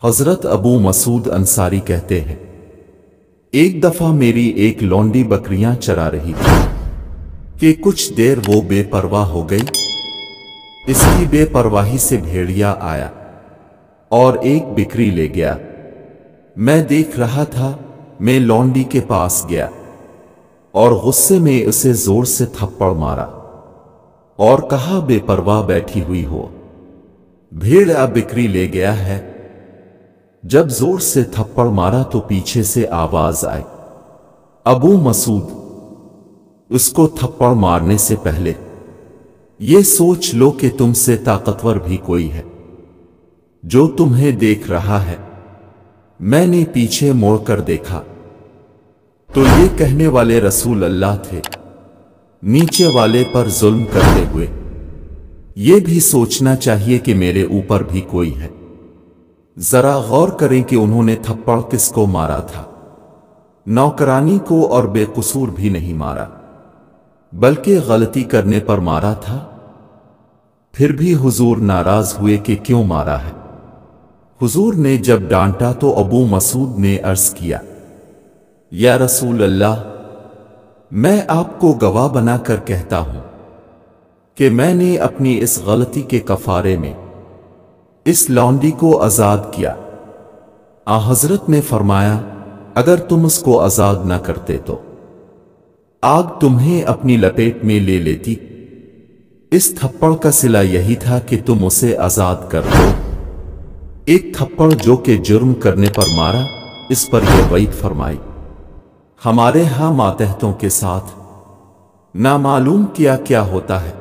حضرت ابو مسعود انصاری کہتے ہیں، ایک دفعہ میری ایک لونڈی بکریاں چرا رہی تھی کہ کچھ دیر وہ بے پرواہ ہو گئی۔ اس کی بے پرواہی سے بھیڑیا آیا اور ایک بکری لے گیا۔ میں دیکھ رہا تھا، میں لونڈی کے پاس گیا اور غصے میں اسے زور سے تھپڑ مارا اور کہا بے پرواہ بیٹھی ہوئی ہو، بھیڑیا بکری لے گیا ہے۔ جب زور سے تھپڑ مارا تو پیچھے سے آواز آئی، ابو مسعود، اس کو تھپڑ مارنے سے پہلے یہ سوچ لو کہ تم سے طاقتور بھی کوئی ہے جو تمہیں دیکھ رہا ہے۔ میں نے پیچھے موڑ کر دیکھا تو یہ کہنے والے رسول اللہ تھے، نیچے والے پر ظلم کرتے ہوئے۔ یہ بھی سوچنا چاہیے کہ میرے اوپر بھی کوئی ہے۔ ذرا غور کریں کہ انہوں نے تھپڑ کس کو مارا تھا؟ نوکرانی کو اور بے قصور بھی نہیں مارا، بلکہ غلطی کرنے پر مارا تھا۔ پھر بھی حضور ناراض ہوئے کہ کیوں مارا ہے؟ حضور نے جب ڈانٹا تو ابو مسعود نے عرض کیا، یا رسول اللہ، میں آپ کو گواہ بنا کر کہتا ہوں کہ میں نے اپنی اس غلطی کے کفارے میں اس لونڈی کو آزاد کیا۔ حضرت نے فرمایا، اگر تم اس کو آزاد نہ کرتے تو آگ تمہیں اپنی لپیٹ میں لے لیتی۔ اس تھپڑ کا صلہ یہی تھا کہ تم اسے آزاد کر دو۔ ایک تھپڑ جو کہ جرم کرنے پر مارا، اس پر یہ وعید فرمائی۔ ہمارے ہاں ماتحتوں کے ساتھ نامعلوم کیا ہوتا ہے۔